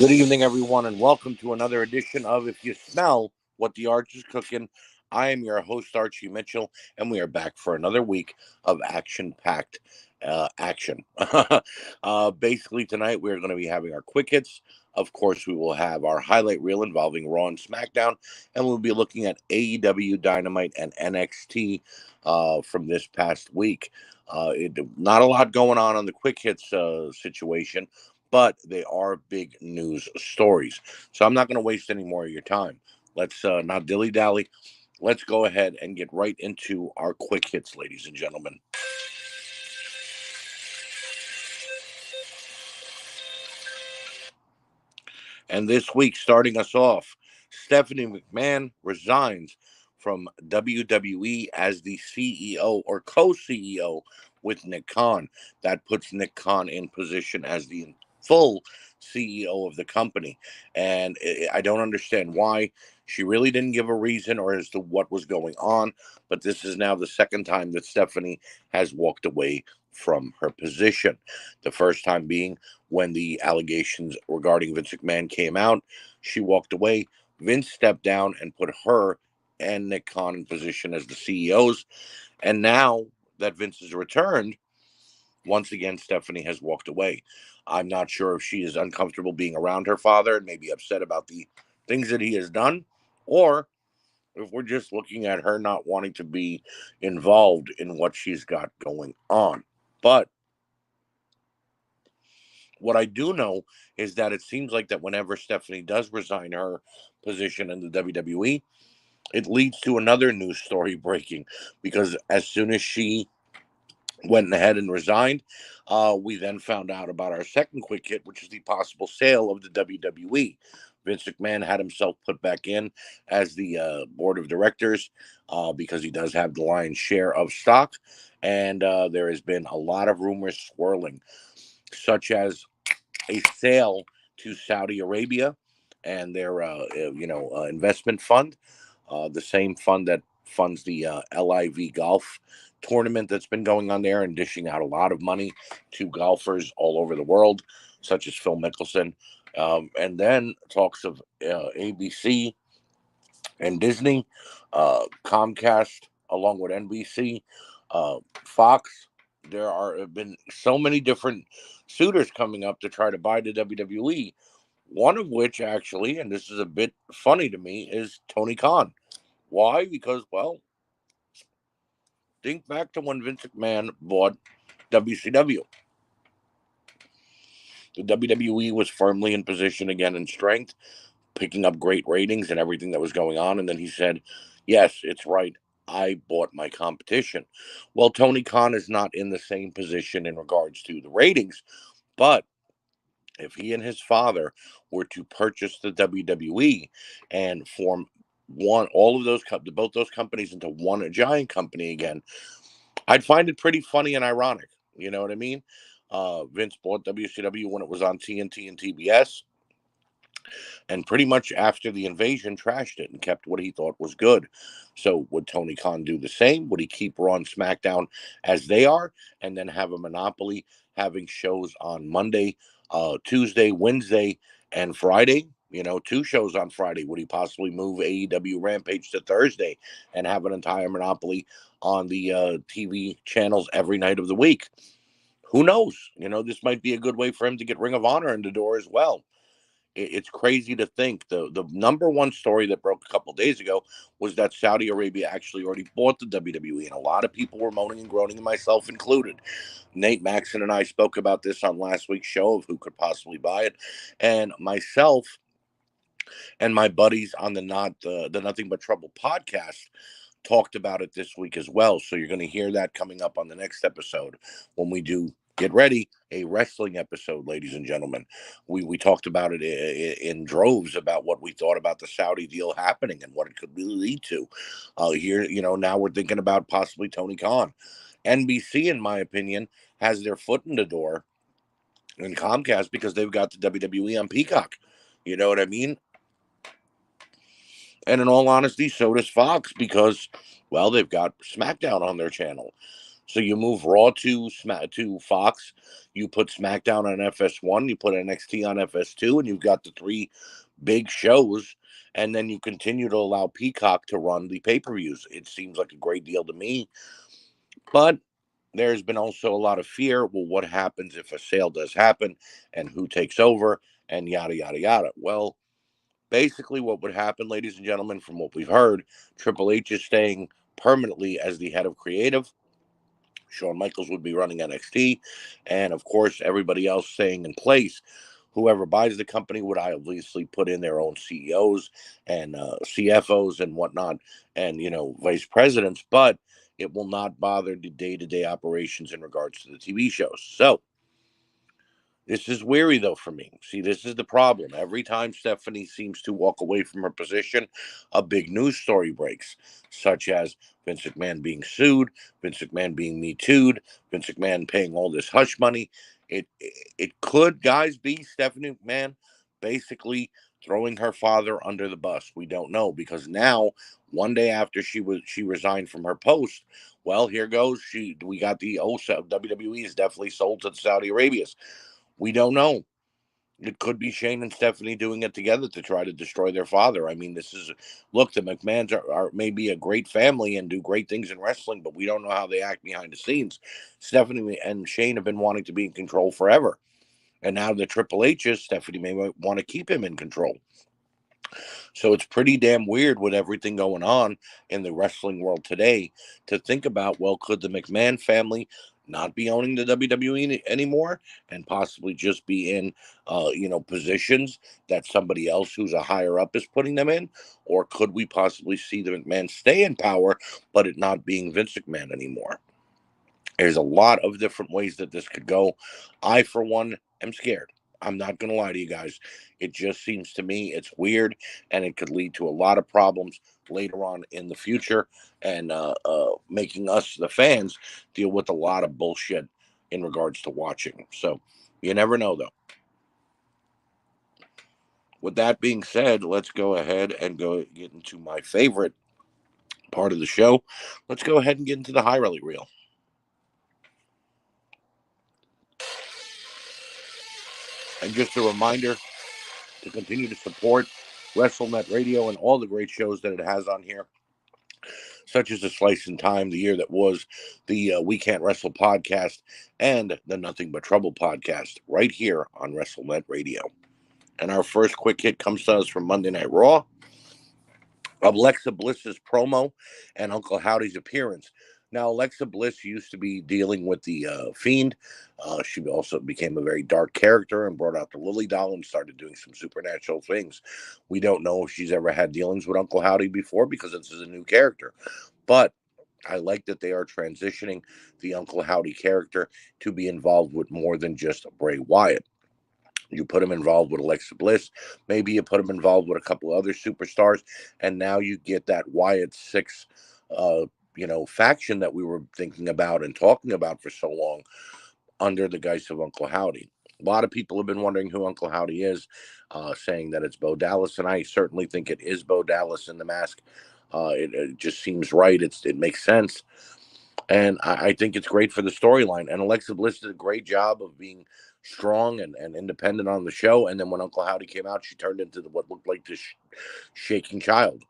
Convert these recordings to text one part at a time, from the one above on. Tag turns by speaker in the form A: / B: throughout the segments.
A: Good evening, everyone, and welcome to another edition of If You Smell What the Arch is Cooking. I am your host, Archie Mitchell, and we are back for another week of action-packed action. Basically, tonight we're going to be having our quick hits. Of course, we will have our highlight reel involving Raw and SmackDown, and we'll be looking at AEW Dynamite and NXT from this past week. Not a lot going on the quick hits situation, but they are big news stories. So I'm not going to waste any more of your time. Let's not dilly dally. Let's go ahead and get right into our quick hits, ladies and gentlemen. And this week, starting us off, Stephanie McMahon resigns from WWE as the CEO or co-CEO with Nick Khan. That puts Nick Khan in position as the full CEO of the company. And I don't understand why. She really didn't give a reason or as to what was going on. But this is now the second time that Stephanie has walked away from her position. The first time being when the allegations regarding Vince McMahon came out. She walked away. Vince stepped down and put her and Nick Khan in position as the CEOs. And now that Vince has returned, once again, Stephanie has walked away. I'm not sure if she is uncomfortable being around her father and maybe upset about the things that he has done, or if we're just looking at her not wanting to be involved in what she's got going on. But what I do know is that it seems like that whenever Stephanie does resign her position in the WWE, it leads to another news story breaking, because as soon as she went ahead and resigned, we then found out about our second quick hit, which is the possible sale of the WWE. Vince McMahon had himself put back in as the board of directors because he does have the lion's share of stock. And there has been a lot of rumors swirling, such as a sale to Saudi Arabia and their investment fund, the same fund that funds the LIV golf tournament that's been going on there and dishing out a lot of money to golfers all over the world, such as Phil Mickelson. And then talks of ABC and Disney, Comcast, along with NBC, Fox. There have been so many different suitors coming up to try to buy the WWE. One of which, actually, and this is a bit funny to me, is Tony Khan. Why? Because, well, think back to when Vince McMahon bought WCW. The WWE was firmly in position again in strength, picking up great ratings and everything that was going on. And then he said, yes, it's right. I bought my competition. Well, Tony Khan is not in the same position in regards to the ratings, but if he and his father were to purchase the WWE and form all of those both those companies into one giant company again, I'd find it pretty funny and ironic. You know what I mean? Vince bought WCW when it was on TNT and TBS, and pretty much after the invasion trashed it and kept what he thought was good. So would Tony Khan do the same? Would he keep Raw and SmackDown as they are and then have a monopoly having shows on Monday, Tuesday, Wednesday, and Friday? You know, two shows on Friday. Would he possibly move AEW Rampage to Thursday and have an entire monopoly on the TV channels every night of the week? Who knows? You know, this might be a good way for him to get Ring of Honor in the door as well. It's crazy to think the number one story that broke a couple days ago was that Saudi Arabia actually already bought the WWE, and a lot of people were moaning and groaning, myself included. Nate Maxon and I spoke about this on last week's show of who could possibly buy it, and myself and my buddies on the Nothing But Trouble podcast talked about it this week as well. So you're going to hear that coming up on the next episode when we do, get ready, a wrestling episode, ladies and gentlemen. We talked about it in droves about what we thought about the Saudi deal happening and what it could lead to. Here, now we're thinking about possibly Tony Khan. NBC, in my opinion, has their foot in the door in Comcast because they've got the WWE on Peacock. You know what I mean? And in all honesty, so does Fox because, well, they've got SmackDown on their channel. So you move Raw to Fox, you put SmackDown on FS1, you put NXT on FS2, and you've got the three big shows, and then you continue to allow Peacock to run the pay-per-views. It seems like a great deal to me, but there's been also a lot of fear. Well, what happens if a sale does happen, and who takes over, and yada yada yada. Well, basically, what would happen, ladies and gentlemen, from what we've heard, Triple H is staying permanently as the head of creative. Shawn Michaels would be running NXT, and of course, everybody else staying in place. Whoever buys the company would obviously put in their own CEOs and CFOs and whatnot, and vice presidents, but it will not bother the day-to-day operations in regards to the TV shows. So this is weary, though, for me. See, this is the problem. Every time Stephanie seems to walk away from her position, a big news story breaks, such as Vince McMahon being sued, Vince McMahon being Me Too'd, Vince McMahon paying all this hush money. It could, guys, be Stephanie McMahon basically throwing her father under the bus. We don't know, because now, one day after she resigned from her post, well, here goes. We got the WWE is definitely sold to Saudi Arabia's. We don't know. It could be Shane and Stephanie doing it together to try to destroy their father. I mean, look, the McMahons are maybe a great family and do great things in wrestling, but we don't know how they act behind the scenes. Stephanie and Shane have been wanting to be in control forever. And now the Triple H's, Stephanie may want to keep him in control. So it's pretty damn weird with everything going on in the wrestling world today to think about, well, could the McMahon family not be owning the WWE anymore and possibly just be in, positions that somebody else who's a higher up is putting them in? Or could we possibly see the McMahon stay in power, but it not being Vince McMahon anymore? There's a lot of different ways that this could go. I, for one, am scared. I'm not going to lie to you guys. It just seems to me it's weird, and it could lead to a lot of problems later on in the future, and making us, the fans, deal with a lot of bullshit in regards to watching. So you never know, though. With that being said, let's go ahead and go get into my favorite part of the show. Let's go ahead and get into the highlight reel. And just a reminder to continue to support WrestleNet Radio and all the great shows that it has on here, such as The Slice in Time, The Year That Was, the We Can't Wrestle podcast, and the Nothing But Trouble podcast, right here on WrestleNet Radio. And our first quick hit comes to us from Monday Night Raw. Alexa Bliss's promo and Uncle Howdy's appearance. Now, Alexa Bliss used to be dealing with the Fiend. She also became a very dark character and brought out the Lily Doll and started doing some supernatural things. We don't know if she's ever had dealings with Uncle Howdy before, because this is a new character. But I like that they are transitioning the Uncle Howdy character to be involved with more than just Bray Wyatt. You put him involved with Alexa Bliss. Maybe you put him involved with a couple of other superstars, and now you get that Wyatt Six, faction that we were thinking about and talking about for so long under the guise of Uncle Howdy. A lot of people have been wondering who Uncle Howdy is, saying that it's Bo Dallas, and I certainly think it is Bo Dallas in the mask. It just seems right. It makes sense. And I think it's great for the storyline. And Alexa Bliss did a great job of being strong and independent on the show. And then when Uncle Howdy came out, she turned into what looked like this shaking child.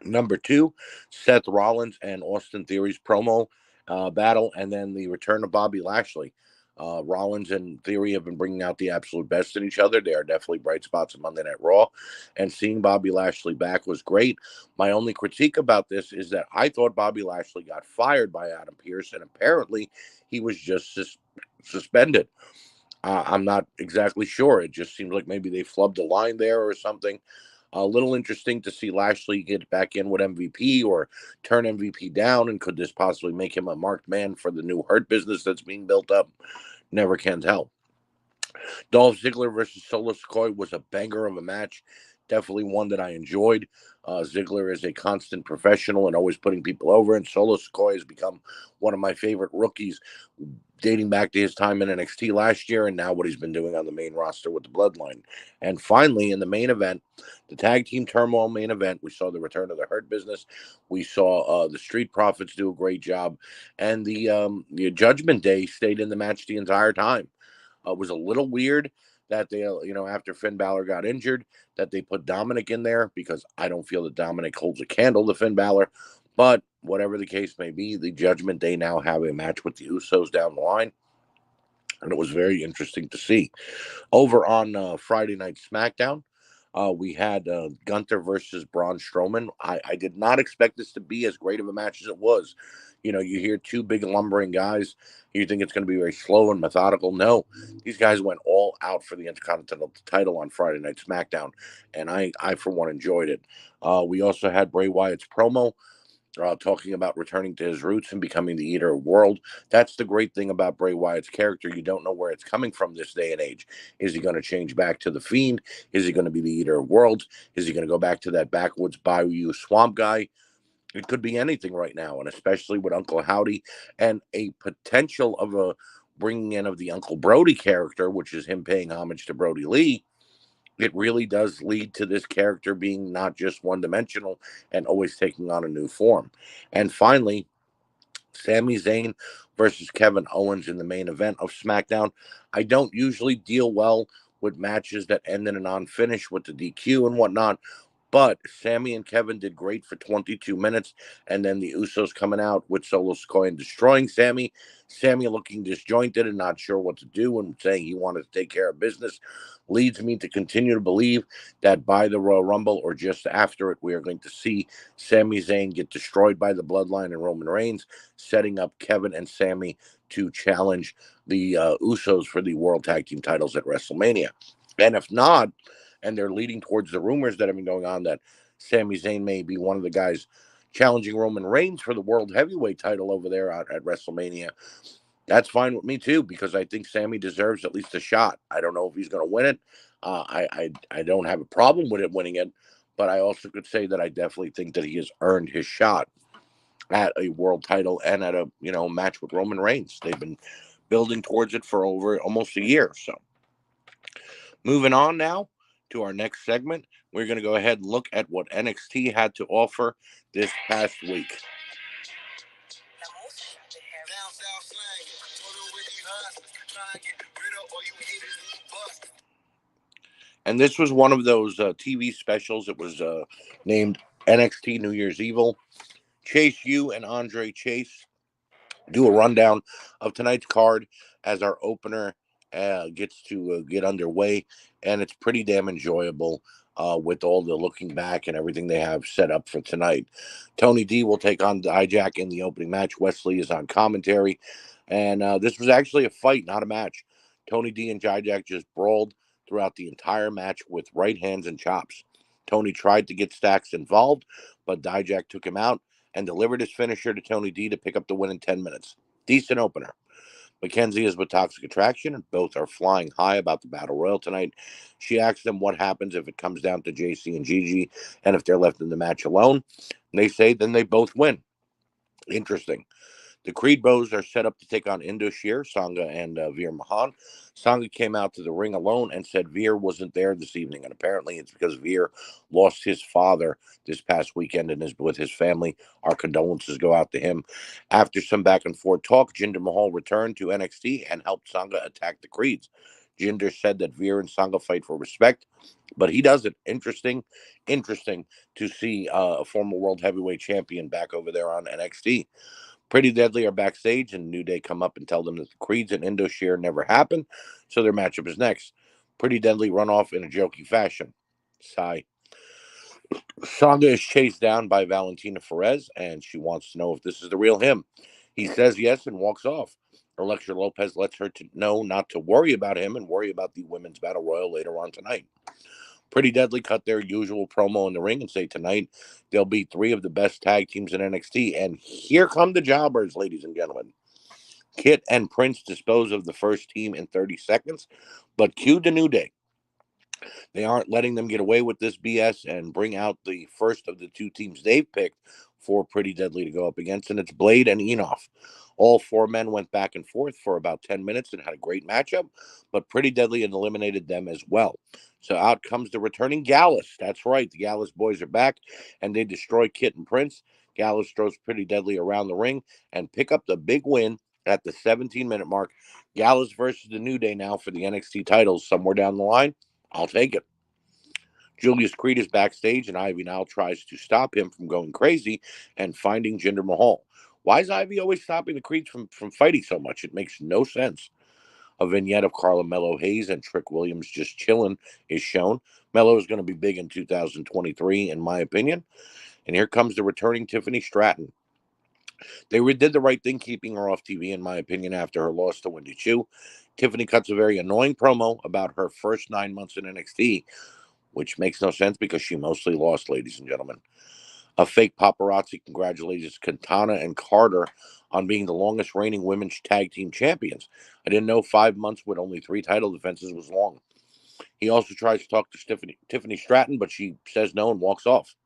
A: Number two, Seth Rollins and Austin Theory's promo battle, and then the return of Bobby Lashley. Rollins and Theory have been bringing out the absolute best in each other. They are definitely bright spots in Monday Night Raw, and seeing Bobby Lashley back was great. My only critique about this is that I thought Bobby Lashley got fired by Adam Pearce, and apparently he was just suspended. I'm not exactly sure. It just seems like maybe they flubbed a line there or something. A little interesting to see Lashley get back in with MVP or turn MVP down, and could this possibly make him a marked man for the new Hurt business that's being built up? Never can tell. Dolph Ziggler versus Solo Sikoa was a banger of a match. Definitely one that I enjoyed. Ziggler is a constant professional and always putting people over, and Solo Sikoa has become one of my favorite rookies, dating back to his time in NXT last year and now what he's been doing on the main roster with the Bloodline. And finally, in the main event, the Tag Team Turmoil main event, we saw the return of the Hurt Business. We saw the Street Profits do a great job, and the Judgment Day stayed in the match the entire time. It was a little weird that they, after Finn Balor got injured, that they put Dominic in there because I don't feel that Dominic holds a candle to Finn Balor. But whatever the case may be, the Judgment Day now have a match with the Usos down the line, and it was very interesting to see. Over on Friday Night SmackDown, we had Gunther versus Braun Strowman. I did not expect this to be as great of a match as it was. You hear two big lumbering guys. You think it's going to be very slow and methodical. No, these guys went all out for the Intercontinental title on Friday Night SmackDown, and I for one, enjoyed it. We also had Bray Wyatt's promo, talking about returning to his roots and becoming the eater of world. That's the great thing about Bray Wyatt's character. You don't know where it's coming from this day and age. Is he going to change back to the Fiend? Is he going to be the eater of worlds? Is he going to go back to that backwoods bayou swamp guy? It could be anything right now, and especially with Uncle Howdy and a potential of a bringing in of the Uncle Brody character, which is him paying homage to Brody Lee. It really does lead to this character being not just one dimensional and always taking on a new form. And finally, Sami Zayn versus Kevin Owens in the main event of SmackDown. I don't usually deal well with matches that end in a non finish with the DQ and whatnot. But Sammy and Kevin did great for 22 minutes, and then the Usos coming out with Solo Sikoa and destroying Sammy. Sammy looking disjointed and not sure what to do and saying he wanted to take care of business leads me to continue to believe that by the Royal Rumble or just after it, we are going to see Sami Zayn get destroyed by the Bloodline and Roman Reigns, setting up Kevin and Sammy to challenge the Usos for the World Tag Team titles at WrestleMania. And if not, and they're leading towards the rumors that have been going on that Sami Zayn may be one of the guys challenging Roman Reigns for the World Heavyweight title over there at WrestleMania. That's fine with me too, because I think Sammy deserves at least a shot. I don't know if he's going to win it. I don't have a problem with it winning it, but I also could say that I definitely think that he has earned his shot at a world title and at a match with Roman Reigns. They've been building towards it for over almost a year. So moving on now to our next segment, we're going to go ahead and look at what NXT had to offer this past week. And this was one of those TV specials. It was named NXT New Year's Evil. Chase U and Andre Chase do a rundown of tonight's card as our opener gets to get underway, and it's pretty damn enjoyable with all the looking back and everything they have set up for tonight. Tony D will take on Dijak in the opening match. Wesley is on commentary, and this was actually a fight, not a match. Tony D and Dijak just brawled throughout the entire match with right hands and chops. Tony tried to get Stacks involved, but Dijak took him out and delivered his finisher to Tony D to pick up the win in 10 minutes. Decent opener. Mackenzie is with Toxic Attraction, and both are flying high about the Battle Royal tonight. She asks them what happens if it comes down to JC and Gigi, and if they're left in the match alone. And they say then they both win. Interesting. The Creed Bros are set up to take on Indoshir, Sangha, and Veer Mahan. Sangha came out to the ring alone and said Veer wasn't there this evening, and apparently it's because Veer lost his father this past weekend and is with his family. Our condolences go out to him. After some back and forth talk, Jinder Mahal returned to NXT and helped Sangha attack the Creeds. Jinder said that Veer and Sangha fight for respect, but he doesn't. Interesting to see a former world heavyweight champion back over there on NXT. Pretty Deadly are backstage, and New Day come up and tell them that the Creeds and Indoshir never happened, so their matchup is next. Pretty Deadly run off in a jokey fashion. Sigh. Sangha is chased down by Valentina Perez, and she wants to know if this is the real him. He says yes and walks off. Elektra Lopez lets her know not to worry about him and worry about the Women's Battle Royal later on tonight. Pretty Deadly cut their usual promo in the ring and say tonight there'll be three of the best tag teams in NXT. And here come the jobbers, ladies and gentlemen. Kit and Prince dispose of the first team in 30 seconds, but cue the New Day. They aren't letting them get away with this BS and bring out the first of the two teams they've picked for Pretty Deadly to go up against, and it's Blade and Enoff. All four men went back and forth for about 10 minutes and had a great matchup, but Pretty Deadly had eliminated them as well. So out comes the returning Gallus. That's right, the Gallus boys are back, and they destroy Kit and Prince. Gallus throws Pretty Deadly around the ring and pick up the big win at the 17-minute mark. Gallus versus the New Day now for the NXT titles somewhere down the line. I'll take it. Julius Creed is backstage, and Ivy now tries to stop him from going crazy and finding Jinder Mahal. Why is Ivy always stopping the Creeds from fighting so much? It makes no sense. A vignette of Carla Mello Hayes and Trick Williams just chilling is shown. Mello is going to be big in 2023, in my opinion. And here comes the returning Tiffany Stratton. They did the right thing keeping her off TV, in my opinion, after her loss to Wendy Chu. Tiffany cuts a very annoying promo about her first 9 months in NXT, which makes no sense because she mostly lost, ladies and gentlemen. A fake paparazzi congratulates Katana and Carter on being the longest reigning women's tag team champions. I didn't know 5 months with only 3 title defenses was long. He also tries to talk to Tiffany Stratton, but she says no and walks off.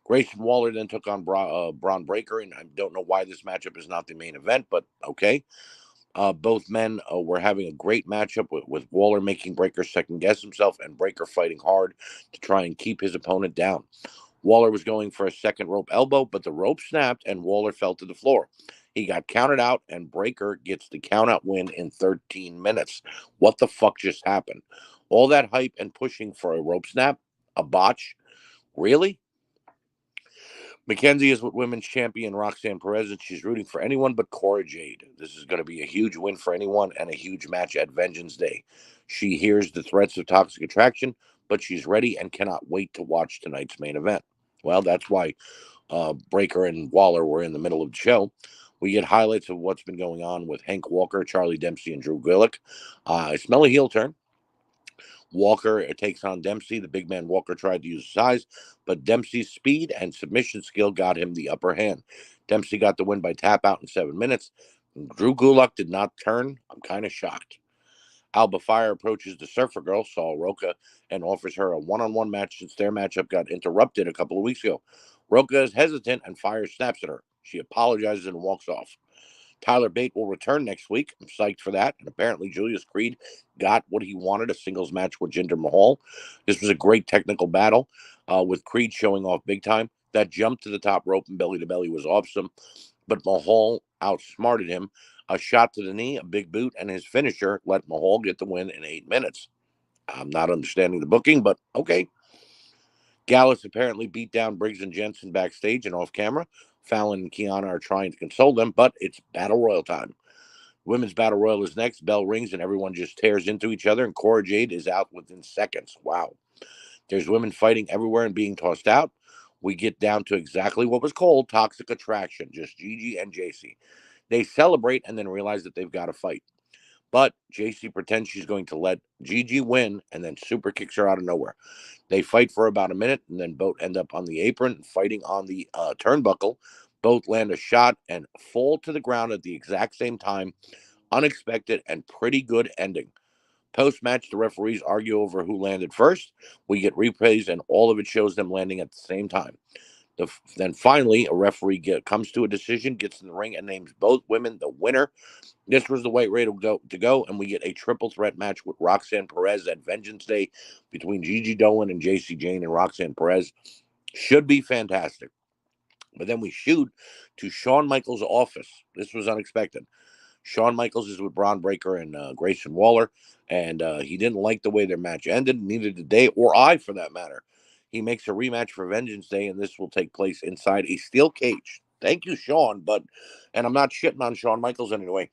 A: Grayson Waller then took on Braun Breaker, and I don't know why this matchup is not the main event, but okay. Both men were having a great matchup with Waller making Breaker second guess himself and Breaker fighting hard to try and keep his opponent down. Waller was going for a second rope elbow, but the rope snapped and Waller fell to the floor. He got counted out, and Breaker gets the countout win in 13 minutes. What the fuck just happened? All that hype and pushing for a rope snap? A botch? Really? Mackenzie is with women's champion Roxanne Perez, and she's rooting for anyone but Cora Jade. This is going to be a huge win for anyone and a huge match at Vengeance Day. She hears the threats of Toxic Attraction, but she's ready and cannot wait to watch tonight's main event. Well, that's why Breaker and Waller were in the middle of the show. We get highlights of what's been going on with Hank Walker, Charlie Dempsey, and Drew Gulak. I smell a heel turn. Walker takes on Dempsey. The big man Walker tried to use size, but Dempsey's speed and submission skill got him the upper hand. Dempsey got the win by tap out in 7 minutes. Drew Gulak did not turn. I'm kind of shocked. Alba Fire approaches the Surfer Girl, Saul Roca, and offers her a one-on-one match since their matchup got interrupted a couple of weeks ago. Roca is hesitant, and Fire snaps at her. She apologizes and walks off. Tyler Bate will return next week. I'm psyched for that. And apparently, Julius Creed got what he wanted, a singles match with Jinder Mahal. This was a great technical battle with Creed showing off big time. That jump to the top rope and belly to belly was awesome. But Mahal outsmarted him. A shot to the knee, a big boot, and his finisher let Mahal get the win in 8 minutes. I'm not understanding the booking, but okay. Gallus apparently beat down Briggs and Jensen backstage and off camera. Fallon and Kiana are trying to console them, but it's Battle Royal time. Women's Battle Royal is next. Bell rings and everyone just tears into each other, and Cora Jade is out within seconds. Wow. There's women fighting everywhere and being tossed out. We get down to exactly what was called toxic attraction, just Gigi and JC. They celebrate and then realize that they've got to fight. But JC pretends she's going to let Gigi win and then super kicks her out of nowhere. They fight for about a minute and then both end up on the apron fighting on the turnbuckle. Both land a shot and fall to the ground at the exact same time. Unexpected and pretty good ending. Post match, the referees argue over who landed first. We get replays, and all of it shows them landing at the same time. Then finally, a referee comes to a decision, gets in the ring, and names both women the winner. This was the right way to go, and we get a triple threat match with Roxanne Perez at Vengeance Day between Gigi Dolan and JC Jane and Roxanne Perez. Should be fantastic. But then we shoot to Shawn Michaels' office. This was unexpected. Shawn Michaels is with Braun Breaker and Grayson Waller, and he didn't like the way their match ended, neither did they, or I for that matter. He makes a rematch for Vengeance Day, and this will take place inside a steel cage. Thank you, Shawn, and I'm not shitting on Shawn Michaels anyway,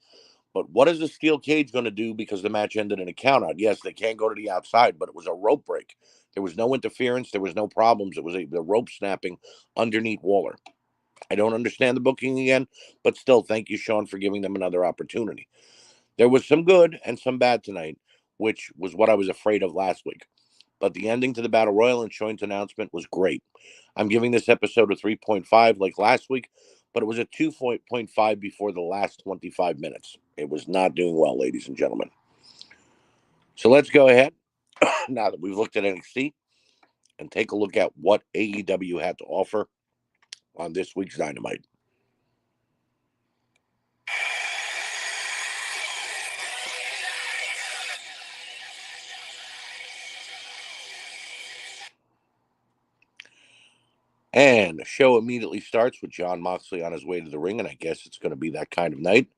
A: but what is the steel cage going to do because the match ended in a countout? Yes, they can't go to the outside, but it was a rope break. There was no interference. There was no problems. It was the rope snapping underneath Waller. I don't understand the booking again, but still, thank you, Shawn, for giving them another opportunity. There was some good and some bad tonight, which was what I was afraid of last week. But the ending to the Battle Royal and Shawn's announcement was great. I'm giving this episode a 3.5 like last week, but it was a 2.5 before the last 25 minutes. It was not doing well, ladies and gentlemen. So let's go ahead now that we've looked at NXT, and take a look at what AEW had to offer on this week's Dynamite. And the show immediately starts with Jon Moxley on his way to the ring, and I guess it's going to be that kind of night.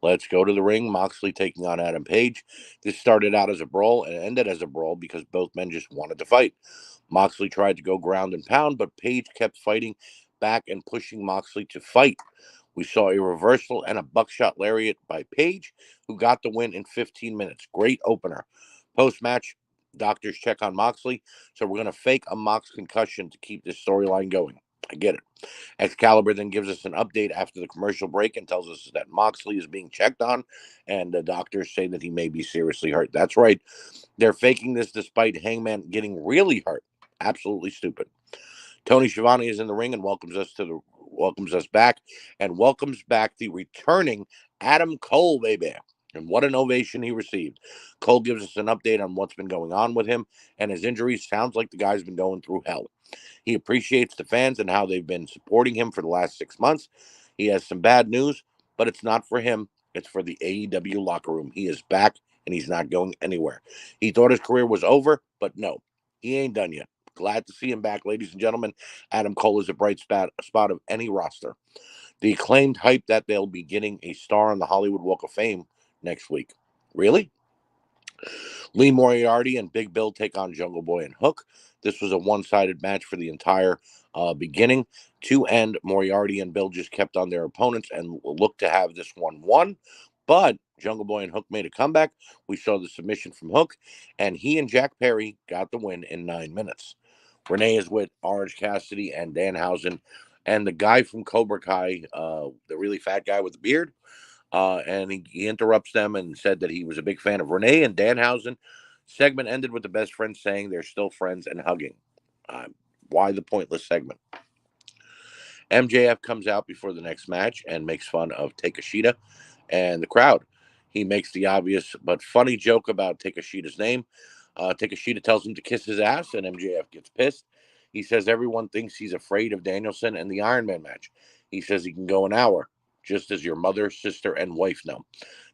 A: Let's go to the ring. Moxley taking on Adam Page. This started out as a brawl and ended as a brawl because both men just wanted to fight. Moxley tried to go ground and pound, but Page kept fighting back and pushing Moxley to fight. We saw a reversal and a buckshot lariat by Page, who got the win in 15 minutes. Great opener. Post-match, doctors check on Moxley, so we're going to fake a Mox concussion to keep this storyline going. I get it. Excalibur then gives us an update after the commercial break and tells us that Moxley is being checked on, and the doctors say that he may be seriously hurt. That's right. They're faking this despite Hangman getting really hurt. Absolutely stupid. Tony Schiavone is in the ring and welcomes us back and welcomes back the returning Adam Cole, baby. And what an ovation he received. Cole gives us an update on what's been going on with him and his injuries. Sounds like the guy's been going through hell. He appreciates the fans and how they've been supporting him for the last 6 months. He has some bad news, but it's not for him. It's for the AEW locker room. He is back and he's not going anywhere. He thought his career was over, but no, he ain't done yet. Glad to see him back, ladies and gentlemen. Adam Cole is a bright spot of any roster. The Acclaimed hype that they'll be getting a star on the Hollywood Walk of Fame next week. Really? Lee Moriarty and Big Bill take on Jungle Boy and Hook. This was a one-sided match for the entire beginning. To end, Moriarty and Bill just kept on their opponents and looked to have this one won. But Jungle Boy and Hook made a comeback. We saw the submission from Hook, and he and Jack Perry got the win in 9 minutes. Renee is with Orange Cassidy and Danhausen, and the guy from Cobra Kai, the really fat guy with the beard, and he interrupts them and said that he was a big fan of Renee and Danhausen. Segment ended with the best friends saying they're still friends and hugging. Why the pointless segment? MJF comes out before the next match and makes fun of Takeshita and the crowd. He makes the obvious but funny joke about Takeshita's name. Takeshita tells him to kiss his ass, and MJF gets pissed. He says everyone thinks he's afraid of Danielson and the Iron Man match. He says he can go an hour, just as your mother, sister, and wife know.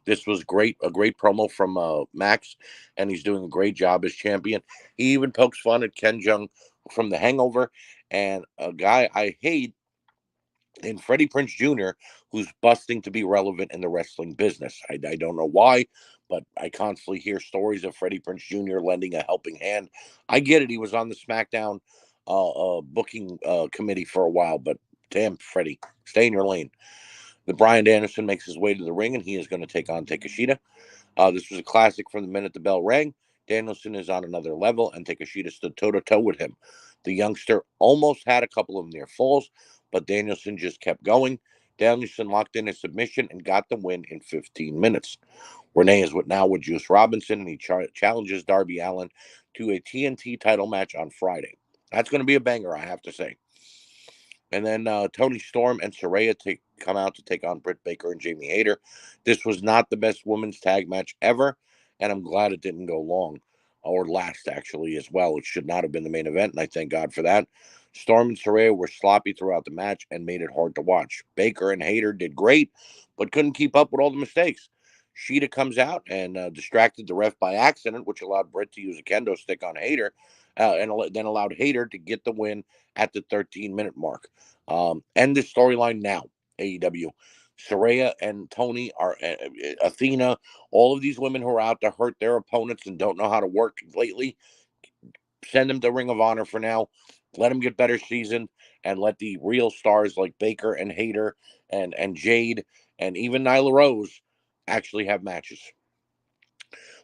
A: This was great, a great promo from Max, and he's doing a great job as champion. He even pokes fun at Ken Jeong from The Hangover, and a guy I hate in Freddie Prinze Jr., who's busting to be relevant in the wrestling business. I don't know why, but I constantly hear stories of Freddie Prinze Jr. lending a helping hand. I get it. He was on the SmackDown booking committee for a while, but damn, Freddie, stay in your lane. The Bryan Danielson makes his way to the ring, and he is going to take on Takeshita. This was a classic from the minute the bell rang. Danielson is on another level, and Takeshita stood toe-to-toe with him. The youngster almost had a couple of near falls, but Danielson just kept going. Danielson locked in a submission and got the win in 15 minutes. Renee is now with Juice Robinson, and he challenges Darby Allin to a TNT title match on Friday. That's going to be a banger, I have to say. And then Tony Storm and Saraya come out to take on Britt Baker and Jamie Hayter. This was not the best women's tag match ever, and I'm glad it didn't go long, or last actually as well. It should not have been the main event, and I thank God for that. Storm and Saraya were sloppy throughout the match and made it hard to watch. Baker and Hayter did great, but couldn't keep up with all the mistakes. Sheeta comes out and distracted the ref by accident, which allowed Britt to use a kendo stick on Hayter, and then allowed Hayter to get the win at the 13-minute mark. End this storyline now, AEW. Saraya and Tony are Athena, all of these women who are out to hurt their opponents and don't know how to work lately. Send them to Ring of Honor for now. Let them get better seasoned, and let the real stars like Baker and Hayter and Jade and even Nyla Rose actually have matches.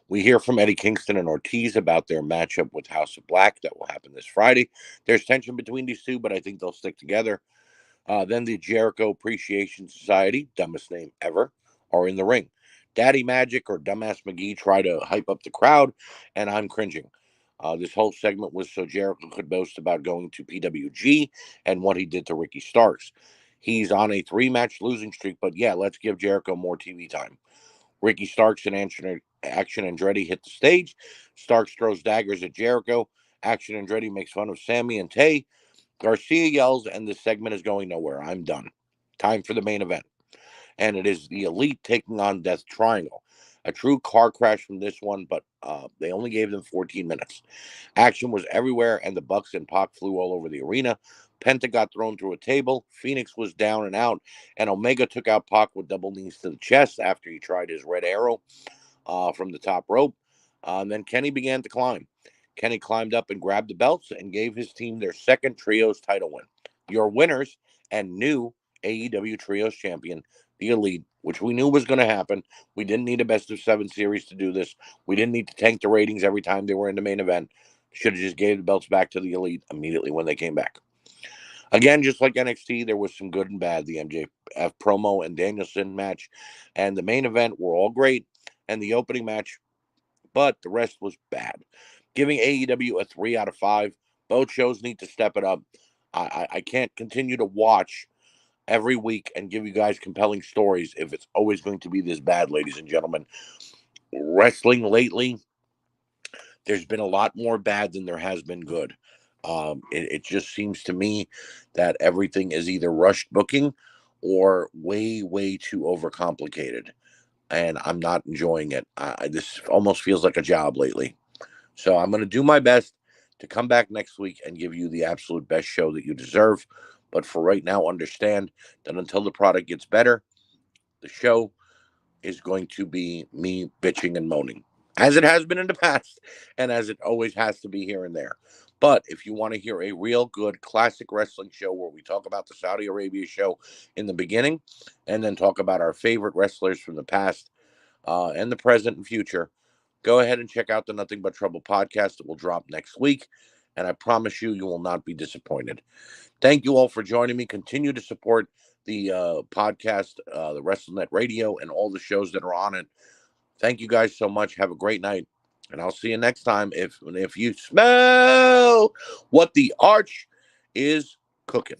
A: We hear from Eddie Kingston and Ortiz about their matchup with House of Black that will happen this Friday. There's tension between these two, but I think they'll stick together. Then the Jericho Appreciation Society, dumbest name ever, are in the ring. Daddy Magic or Dumbass McGee try to hype up the crowd, and I'm cringing. This whole segment was so Jericho could boast about going to PWG and what he did to Ricky Starks. He's on a 3-match losing streak, but yeah, let's give Jericho more TV time. Ricky Starks and Action Andretti hit the stage. Starks throws daggers at Jericho. Action Andretti makes fun of Sammy and Tay. Garcia yells, and the segment is going nowhere. I'm done. Time for the main event. And it is the Elite taking on Death Triangle. A true car crash from this one, but they only gave them 14 minutes. Action was everywhere, and the Bucks and Pac flew all over the arena. Penta got thrown through a table. Phoenix was down and out, and Omega took out Pac with double knees to the chest after he tried his red arrow from the top rope. And then Kenny began to climb. Kenny climbed up and grabbed the belts and gave his team their second Trios title win. Your winners and new AEW Trios champion, the Elite, which we knew was going to happen. We didn't need a best of 7 series to do this. We didn't need to tank the ratings every time they were in the main event. Should have just gave the belts back to the Elite immediately when they came back. Again, just like NXT, there was some good and bad. The MJF promo and Danielson match and the main event were all great, and the opening match, but the rest was bad. Giving AEW a 3 out of 5. Both shows need to step it up. I can't continue to watch every week and give you guys compelling stories if it's always going to be this bad, ladies and gentlemen. Wrestling lately, there's been a lot more bad than there has been good. It just seems to me that everything is either rushed booking or way, way too overcomplicated. And I'm not enjoying it. This almost feels like a job lately. So I'm going to do my best to come back next week and give you the absolute best show that you deserve. But for right now, understand that until the product gets better, the show is going to be me bitching and moaning, as it has been in the past, and as it always has to be here and there. But if you want to hear a real good classic wrestling show where we talk about the Saudi Arabia show in the beginning and then talk about our favorite wrestlers from the past and the present and future, go ahead and check out the Nothing But Trouble podcast that will drop next week. And I promise you, you will not be disappointed. Thank you all for joining me. Continue to support the podcast, the WrestleNet Radio, and all the shows that are on it. Thank you guys so much. Have a great night. And I'll see you next time if you smell what the arch is cooking.